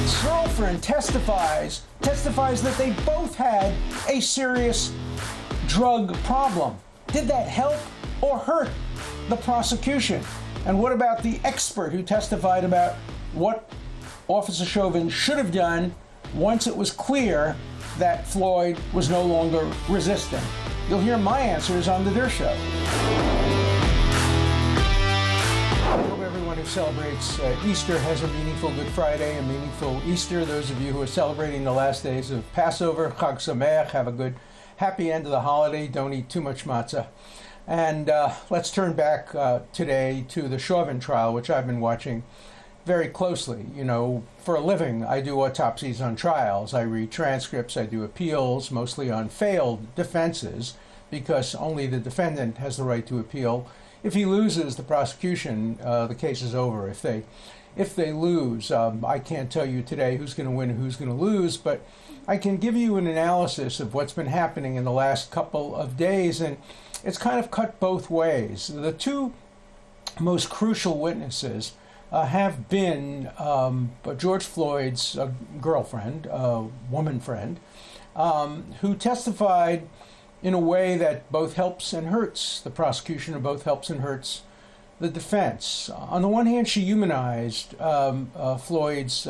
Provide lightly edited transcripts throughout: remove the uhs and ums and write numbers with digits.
Floyd's girlfriend testifies that they both had a serious drug problem. Did that help or hurt the prosecution? And what about the expert who testified about what Officer Chauvin should have done once it was clear that Floyd was no longer resisting? You'll hear my answers on The Dershow. I hope everyone who celebrates Easter has a meaningful Good Friday, a meaningful Easter. Those of you who are celebrating the last days of Passover, Chag Sameach, have a good, happy end of the holiday. Don't eat too much matzah. And let's turn back today to the Chauvin trial, which I've been watching very closely. You know, for a living, I do autopsies on trials. I read transcripts, I do appeals, mostly on failed defenses, because only the defendant has the right to appeal. If he loses the prosecution, the case is over. If they lose, I can't tell you today who's going to win and who's going to lose, but I can give you an analysis of what's been happening in the last couple of days, and it's kind of cut both ways. The two most crucial witnesses have been George Floyd's girlfriend, woman friend, who testified in a way that both helps and hurts the prosecution, or both helps and hurts the defense. On the one hand, she humanized Floyd's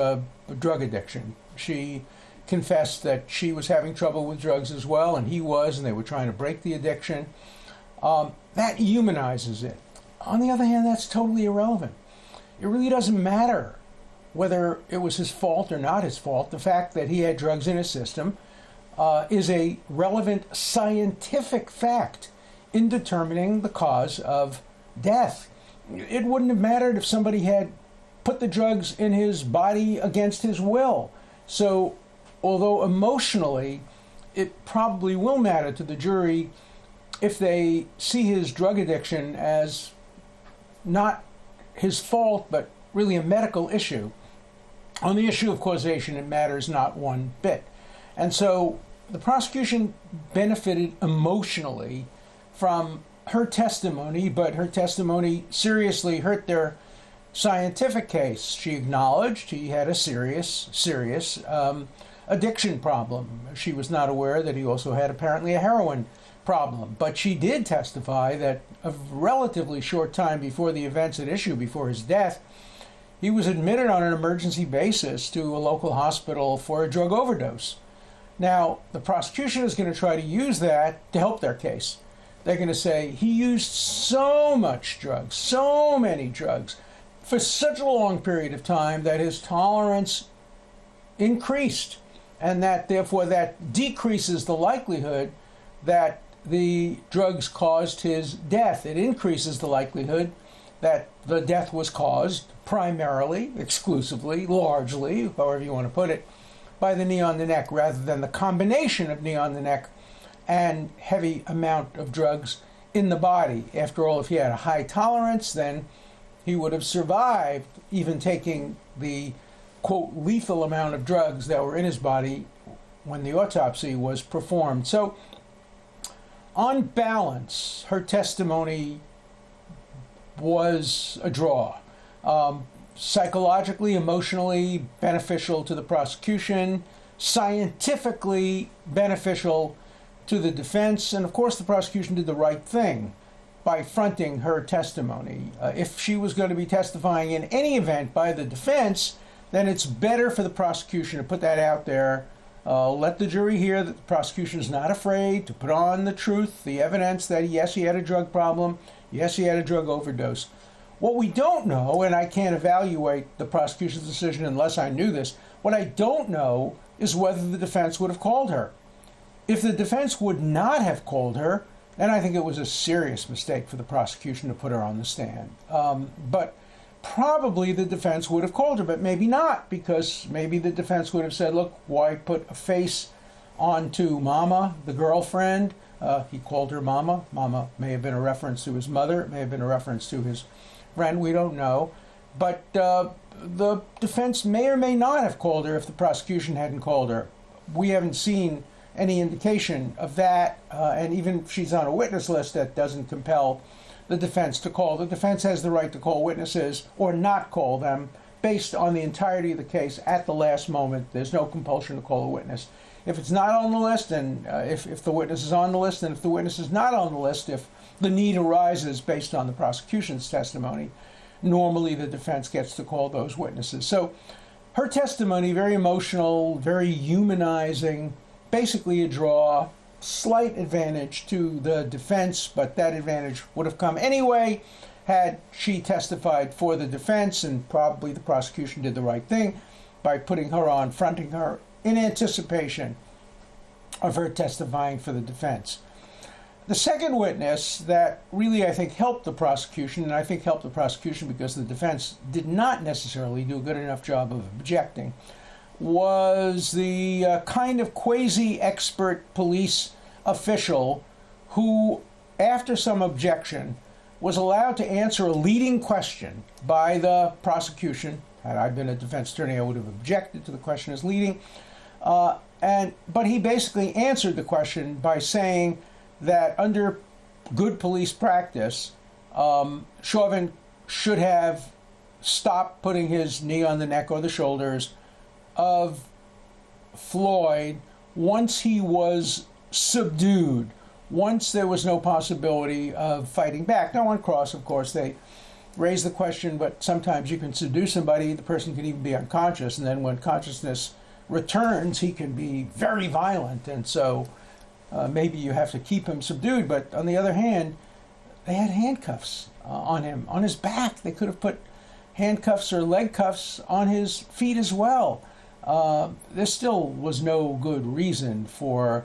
drug addiction. She confessed that she was having trouble with drugs as well, and he was, and they were trying to break the addiction. That humanizes it. On the other hand, that's totally irrelevant. It really doesn't matter whether it was his fault or not his fault. The fact that he had drugs in his system is a relevant scientific fact in determining the cause of death. It wouldn't have mattered if somebody had put the drugs in his body against his will. So, although emotionally it probably will matter to the jury if they see his drug addiction as not his fault, but really a medical issue, on the issue of causation, it matters not one bit. And so the prosecution benefited emotionally from her testimony, but her testimony seriously hurt their scientific case. She acknowledged he had a serious addiction problem. She was not aware that he also had apparently a heroin problem, but she did testify that a relatively short time before the events at issue, before his death, he was admitted on an emergency basis to a local hospital for a drug overdose. Now, the prosecution is going to try to use that to help their case. They're going to say he used so much drugs, so many drugs, for such a long period of time that his tolerance increased, and that therefore that decreases the likelihood that the drugs caused his death. It increases the likelihood that the death was caused primarily, exclusively, largely, however you want to put it, by the knee on the neck, rather than the combination of knee on the neck and heavy amount of drugs in the body. After all, if he had a high tolerance, then he would have survived even taking the, quote, lethal amount of drugs that were in his body when the autopsy was performed. So, on balance, her testimony was a draw. Psychologically, emotionally beneficial to the prosecution, scientifically beneficial to the defense, and of course the prosecution did the right thing by fronting her testimony. If she was going to be testifying in any event by the defense, then it's better for the prosecution to put that out there. Let the jury hear that the prosecution is not afraid to put on the truth, the evidence that yes, he had a drug problem, yes, he had a drug overdose. What we don't know, and I can't evaluate the prosecution's decision unless I knew this, what I don't know is whether the defense would have called her. If the defense would not have called her, then I think it was a serious mistake for the prosecution to put her on the stand. But probably the defense would have called her, but maybe not, because maybe the defense would have said, look, why put a face onto Mama, the girlfriend? He called her Mama. Mama may have been a reference to his mother. It may have been a reference to his friend. We don't know. But the defense may or may not have called her if the prosecution hadn't called her. We haven't seen any indication of that, and even if she's on a witness list, that doesn't compel the defense to call. The defense has the right to call witnesses or not call them based on the entirety of the case at the last moment. There's no compulsion to call a witness. If it's not on the list, and if the witness is on the list, and if the witness is not on the list, if the need arises based on the prosecution's testimony, normally the defense gets to call those witnesses. So her testimony, very emotional, very humanizing, basically a draw, slight advantage to the defense, but that advantage would have come anyway had she testified for the defense, and probably the prosecution did the right thing by putting her on, fronting her in anticipation of her testifying for the defense. The second witness that really, I think, helped the prosecution, and I think helped the prosecution because the defense did not necessarily do a good enough job of objecting, was the kind of quasi-expert police official who, after some objection, was allowed to answer a leading question by the prosecution. Had I been a defense attorney, I would have objected to the question as leading. But he basically answered the question by saying that under good police practice, Chauvin should have stopped putting his knee on the neck or the shoulders of Floyd once he was subdued, once there was no possibility of fighting back. Now, on cross, of course, they raise the question, but sometimes you can subdue somebody, the person can even be unconscious, and then when consciousness returns, he can be very violent, and so maybe you have to keep him subdued. But on the other hand, they had handcuffs on him, on his back. They could have put handcuffs or leg cuffs on his feet as well. There still was no good reason for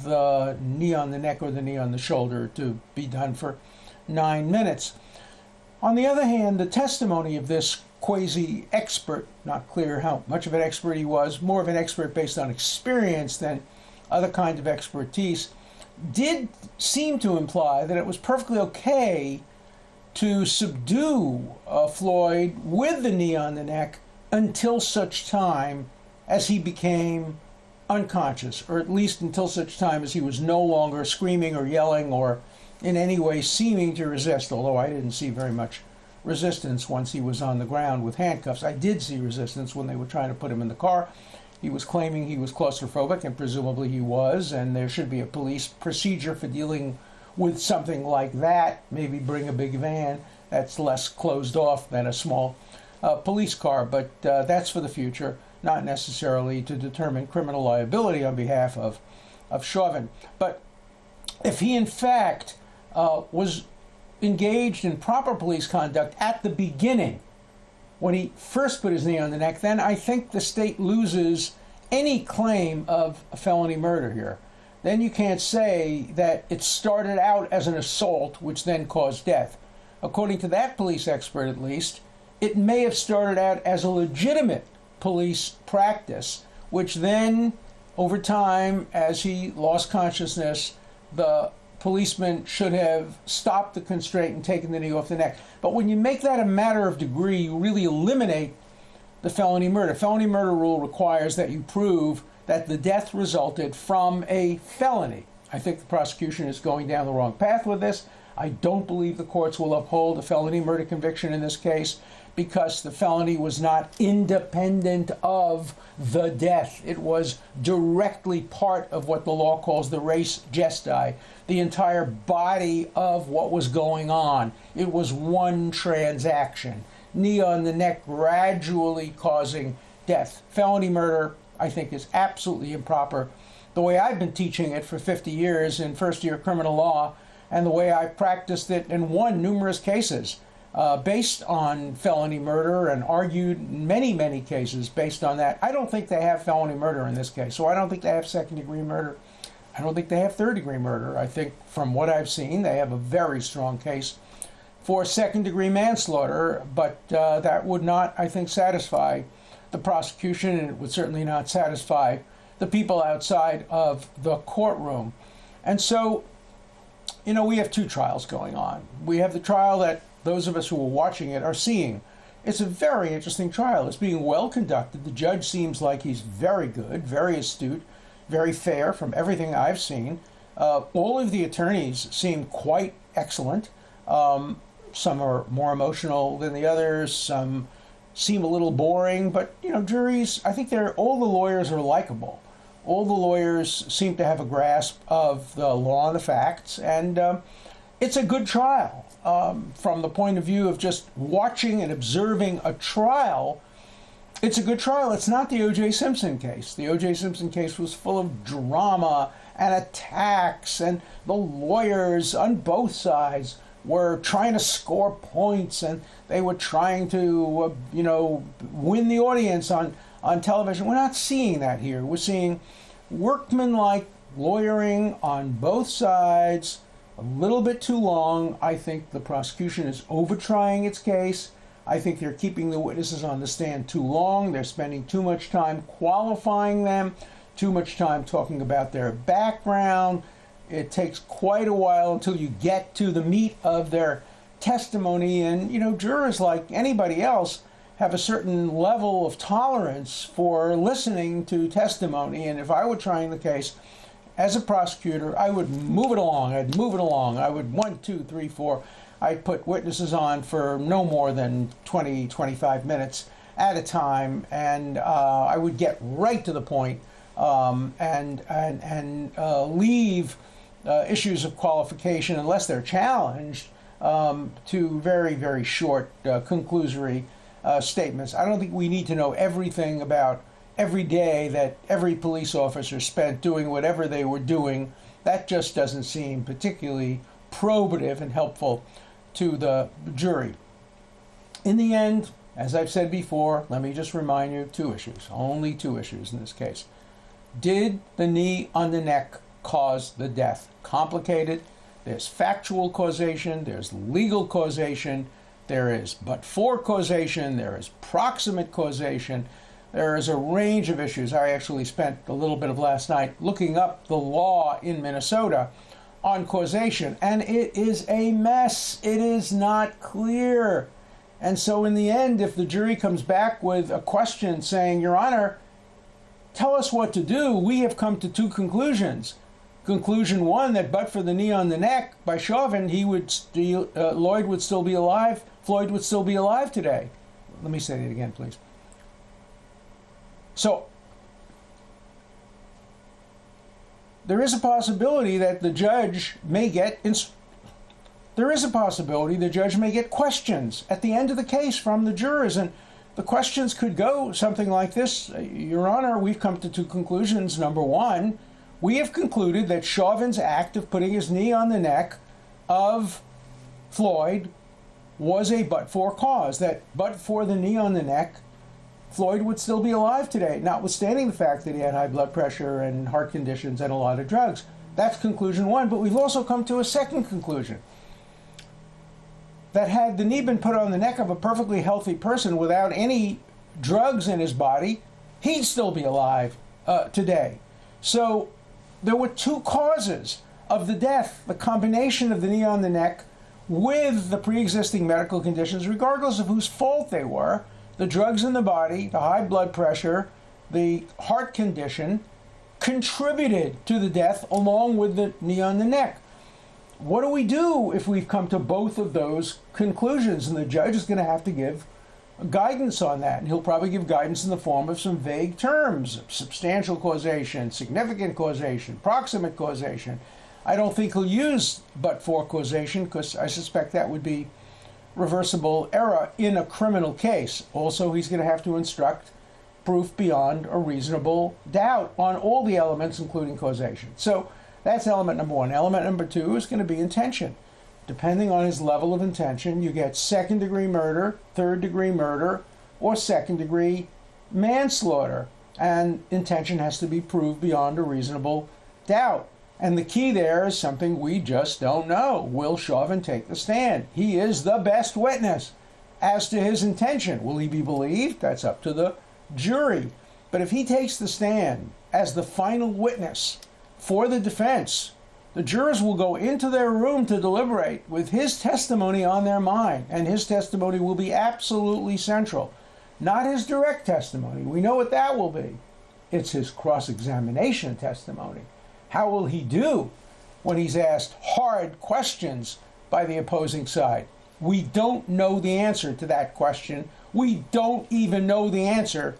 the knee on the neck or the knee on the shoulder to be done for 9 minutes. On the other hand, the testimony of this quasi-expert, not clear how much of an expert he was, more of an expert based on experience than other kinds of expertise, did seem to imply that it was perfectly okay to subdue Floyd with the knee on the neck until such time as he became unconscious, or at least until such time as he was no longer screaming or yelling or in any way seeming to resist, although I didn't see very much resistance once he was on the ground with handcuffs. I did see resistance when they were trying to put him in the car. He was claiming he was claustrophobic, and presumably he was, and there should be a police procedure for dealing with something like that. Maybe bring a big van that's less closed off than a small police car, but that's for the future, not necessarily to determine criminal liability on behalf of Chauvin. But if he in fact was engaged in proper police conduct at the beginning, when he first put his knee on the neck, then I think the state loses any claim of a felony murder here. Then you can't say that it started out as an assault, which then caused death. According to that police expert, at least, it may have started out as a legitimate police practice, which then, over time, as he lost consciousness, the policeman should have stopped the constraint and taken the knee off the neck. But when you make that a matter of degree, you really eliminate the felony murder. Felony murder rule requires that you prove that the death resulted from a felony. I think the prosecution is going down the wrong path with this. I don't believe the courts will uphold a felony murder conviction in this case because the felony was not independent of the death. It was directly part of what the law calls the res gestae, the entire body of what was going on. It was one transaction. Knee on the neck gradually causing death. Felony murder, I think, is absolutely improper. The way I've been teaching it for 50 years in first-year criminal law, and the way I've practiced it and won numerous cases based on felony murder and argued in many, many cases based on that. I don't think they have felony murder in this case, so I don't think they have second-degree murder. I don't think they have third-degree murder. I think from what I've seen, they have a very strong case for second-degree manslaughter, but that would not, I think, satisfy the prosecution, and it would certainly not satisfy the people outside of the courtroom. And so, you know, we have two trials going on. We have the trial that those of us who are watching it are seeing. It's a very interesting trial. It's being well conducted. The judge seems like he's very good, very astute, very fair from everything I've seen. All of the attorneys seem quite excellent. Some are more emotional than the others. Some seem a little boring, but juries, I think all the lawyers are likable. All the lawyers seem to have a grasp of the law and the facts, and it's a good trial. From the point of view of just watching and observing a trial, it's a good trial. It's not the O.J. Simpson case. The O.J. Simpson case was full of drama and attacks, and the lawyers on both sides were trying to score points, and they were trying to, win the audience on television. We're not seeing that here. We're seeing workmanlike lawyering on both sides, a little bit too long. I think the prosecution is over-trying its case. I think they're keeping the witnesses on the stand too long. They're spending too much time qualifying them, too much time talking about their background. It takes quite a while until you get to the meat of their testimony. And, jurors, like anybody else, have a certain level of tolerance for listening to testimony. And if I were trying the case as a prosecutor, I would move it along. I would 1, 2, 3, 4. I'd put witnesses on for no more than 20, 25 minutes at a time, and I would get right to the point and leave issues of qualification, unless they're challenged, to very, very short conclusory statements. I don't think we need to know everything about every day that every police officer spent doing whatever they were doing. That just doesn't seem particularly probative and helpful to the jury. In the end, as I've said before, let me just remind you of 2 issues, only 2 issues in this case. Did the knee on the neck cause the death? Complicated. There's factual causation, there's legal causation, there is but-for causation, there is proximate causation. There is a range of issues. I actually spent a little bit of last night looking up the law in Minnesota on causation, and it is a mess. It is not clear. And so in the end, if the jury comes back with a question saying, Your Honor, tell us what to do, we have come to 2 conclusions. Conclusion 1, that but for the knee on the neck by Chauvin, Floyd would still be alive today. Let me say that again, please. So there is a possibility that the judge may get questions at the end of the case from the jurors, and the questions could go something like this: Your Honor, we've come to 2 conclusions. Number 1, we have concluded that Chauvin's act of putting his knee on the neck of Floyd was a but-for cause, that but for the knee on the neck, Floyd would still be alive today, notwithstanding the fact that he had high blood pressure and heart conditions and a lot of drugs. That's conclusion 1. But we've also come to a second conclusion, that had the knee been put on the neck of a perfectly healthy person without any drugs in his body, he'd still be alive today. So there were 2 causes of the death, the combination of the knee on the neck with the pre-existing medical conditions, regardless of whose fault they were. The drugs in the body, the high blood pressure, the heart condition contributed to the death along with the knee on the neck. What do we do if we've come to both of those conclusions? And the judge is going to have to give guidance on that. And he'll probably give guidance in the form of some vague terms: substantial causation, significant causation, proximate causation. I don't think he'll use but-for causation, because I suspect that would be reversible error in a criminal case. Also, he's going to have to instruct proof beyond a reasonable doubt on all the elements, including causation. So that's element number 1. Element number 2 is going to be intention. Depending on his level of intention, you get second-degree murder, third-degree murder, or second-degree manslaughter. And intention has to be proved beyond a reasonable doubt. And the key there is something we just don't know. Will Chauvin take the stand? He is the best witness. As to his intention, will he be believed? That's up to the jury. But if he takes the stand as the final witness for the defense, the jurors will go into their room to deliberate with his testimony on their mind, and his testimony will be absolutely central. Not his direct testimony. We know what that will be. It's his cross-examination testimony. How will he do when he's asked hard questions by the opposing side? We don't know the answer to that question. We don't even know the answer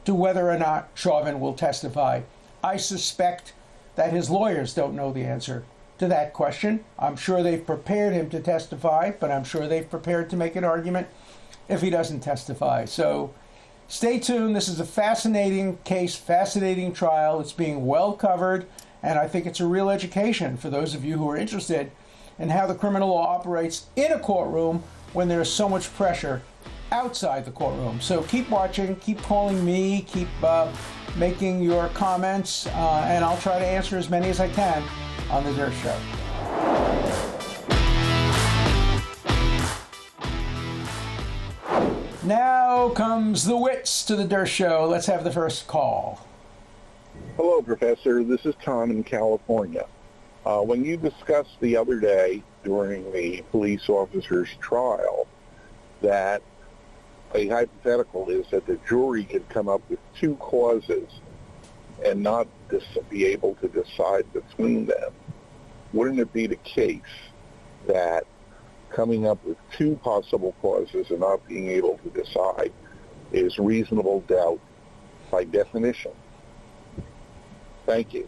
to whether or not Chauvin will testify. I suspect that his lawyers don't know the answer to that question. I'm sure they've prepared him to testify, but I'm sure they've prepared to make an argument if he doesn't testify. So stay tuned. This is a fascinating case, fascinating trial. It's being well covered, and I think it's a real education for those of you who are interested in how the criminal law operates in a courtroom when there's so much pressure outside the courtroom. So keep watching, keep calling me, keep making your comments, and I'll try to answer as many as I can on the Dershow. Now comes the wits to the Dershow. Let's have the first call. Hello, Professor. This is Tom in California. When you discussed the other day during the police officer's trial that a hypothetical is that the jury could come up with two causes and not be able to decide between them, wouldn't it be the case that coming up with two possible causes and not being able to decide is reasonable doubt by definition? Thank you.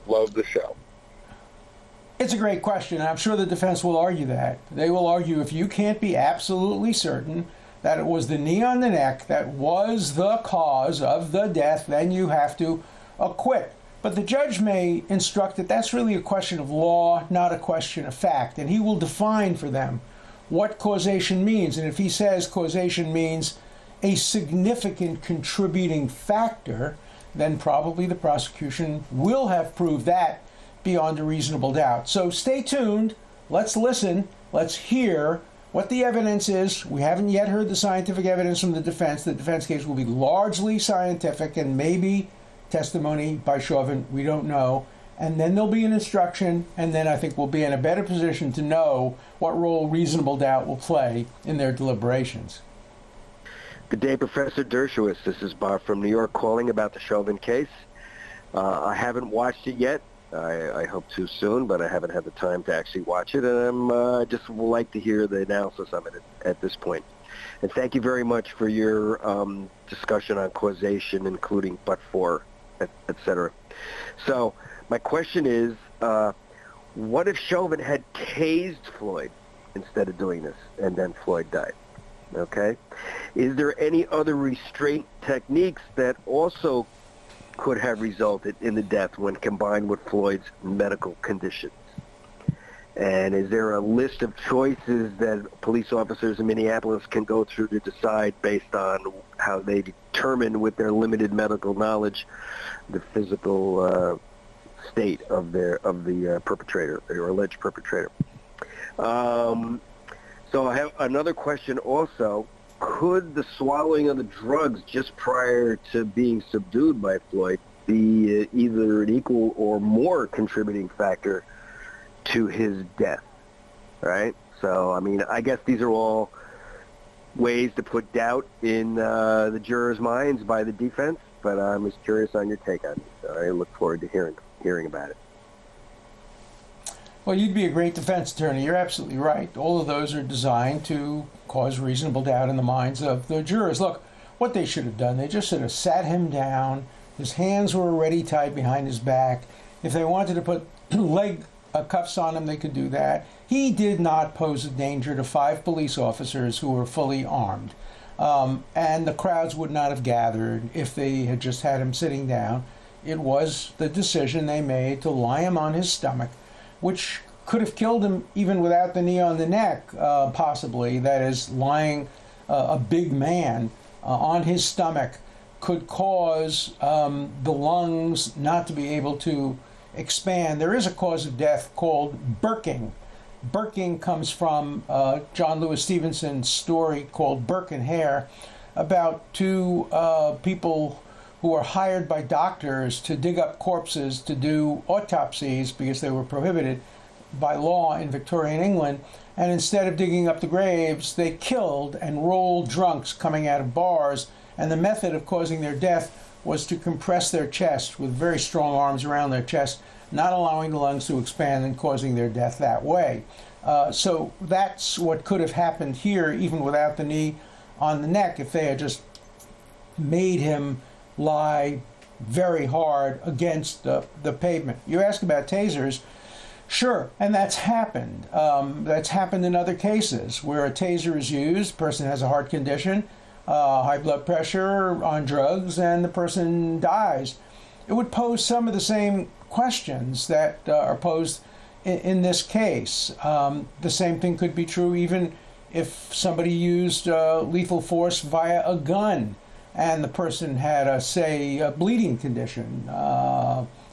Love the show. It's a great question, and I'm sure the defense will argue that. They will argue if you can't be absolutely certain that it was the knee on the neck that was the cause of the death, then you have to acquit. But the judge may instruct that that's really a question of law, not a question of fact, and he will define for them what causation means. And if he says causation means a significant contributing factor, then probably the prosecution will have proved that beyond a reasonable doubt. So stay tuned. Let's listen. Let's hear what the evidence is. We haven't yet heard the scientific evidence from the defense. The defense case will be largely scientific and maybe testimony by Chauvin. We don't know. And then there'll be an instruction, and then I think we'll be in a better position to know what role reasonable doubt will play in their deliberations. Good day, Professor Dershowitz. This is Bob from New York calling about the Chauvin case. I haven't watched it yet. I hope to soon, but I haven't had the time to actually watch it, and I just would like to hear the analysis of it at this point. And thank you very much for your discussion on causation, including but-for, etc. So my question is, what if Chauvin had tased Floyd instead of doing this, and then Floyd died? Okay? Is there any other restraint techniques that also could have resulted in the death when combined with Floyd's medical conditions? And is there a list of choices that police officers in Minneapolis can go through to decide based on how they determine with their limited medical knowledge the physical state of the perpetrator or alleged perpetrator? So I have another question also. Could the swallowing of the drugs just prior to being subdued by Floyd be either an equal or more contributing factor to his death? Right? So, I mean, I guess these are all ways to put doubt in the jurors' minds by the defense, but I'm just curious on your take on it. So I look forward to hearing about it. Well, you'd be a great defense attorney. You're absolutely right. All of those are designed to cause reasonable doubt in the minds of the jurors. Look, what they should have done, they just should have sat him down. His hands were already tied behind his back. If they wanted to put leg cuffs on him, they could do that. He did not pose a danger to 5 police officers who were fully armed. And the crowds would not have gathered if they had just had him sitting down. It was the decision they made to lie him on his stomach, which could have killed him even without the knee on the neck, possibly. That is, lying a big man on his stomach could cause the lungs not to be able to expand. There is a cause of death called burking. Burking comes from John Lewis Stevenson's story called Burke and Hare, about 2 people who are hired by doctors to dig up corpses to do autopsies because they were prohibited by law in Victorian England. And instead of digging up the graves, they killed and rolled drunks coming out of bars. And the method of causing their death was to compress their chest with very strong arms around their chest, not allowing the lungs to expand and causing their death that way. So that's what could have happened here, even without the knee on the neck if they had just made him lie very hard against the pavement. You ask about tasers. Sure, and that's happened. That's happened in other cases where a taser is used, person has a heart condition, high blood pressure, on drugs, and the person dies. It would pose some of the same questions that are posed in this case. The same thing could be true even if somebody used lethal force via a gun and the person had, a bleeding condition,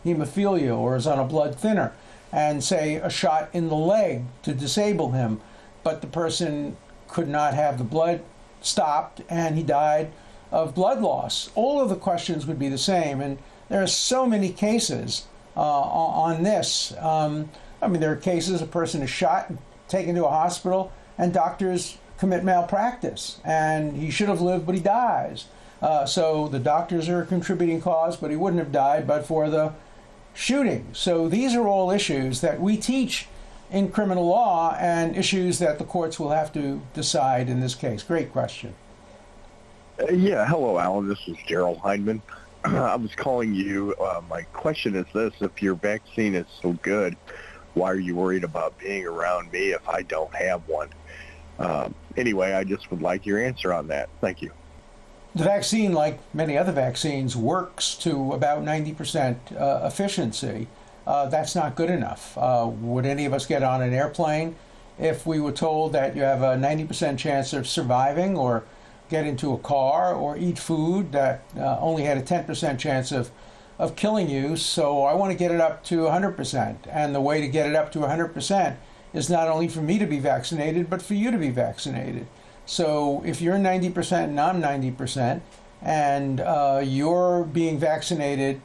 hemophilia, or is on a blood thinner, and say a shot in the leg to disable him, but the person could not have the blood stopped and he died of blood loss. All of the questions would be the same, and there are so many cases on this. There are cases a person is shot and taken to a hospital and doctors commit malpractice and he should have lived but he dies. So the doctors are a contributing cause, but he wouldn't have died but for the shooting. So these are all issues that we teach in criminal law and issues that the courts will have to decide in this case. Great question. Yeah, hello, Alan. This is Gerald Heineman. I was calling you. My question is this: if your vaccine is so good, why are you worried about being around me if I don't have one? Anyway, I just would like your answer on that. Thank you. The vaccine, like many other vaccines, works to about 90% efficiency. That's not good enough. Would any of us get on an airplane if we were told that you have a 90% chance of surviving, or get into a car or eat food that only had a 10% chance of killing you? So I want to get it up to 100%. And the way to get it up to 100% is not only for me to be vaccinated, but for you to be vaccinated. So if you're 90% and I'm 90%, and you're being vaccinated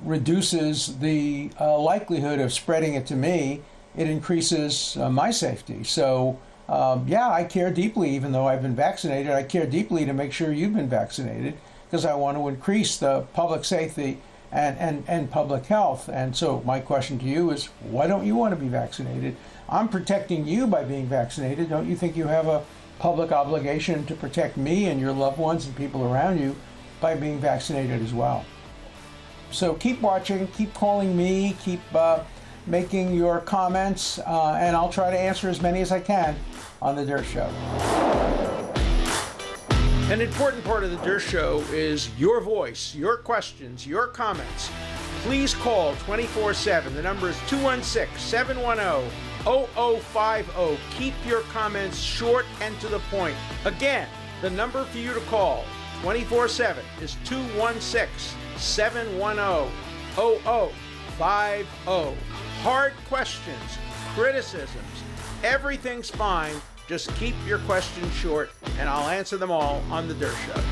reduces the likelihood of spreading it to me, it increases my safety. So I care deeply, even though I've been vaccinated, I care deeply to make sure you've been vaccinated, because I want to increase the public safety and public health. And so my question to you is, why don't you want to be vaccinated? I'm protecting you by being vaccinated. Don't you think you have a public obligation to protect me and your loved ones and people around you by being vaccinated as well? So keep watching, keep calling me, keep making your comments, and I'll try to answer as many as I can on The Dershow. An important part of The Dershow is your voice, your questions, your comments. Please call 24/7. The number is 216-710-0050. Keep your comments short and to the point. Again, the number for you to call 24/7 is 216-710-0050. Hard questions, criticisms, everything's fine. Just keep your questions short, and I'll answer them all on The Dershow.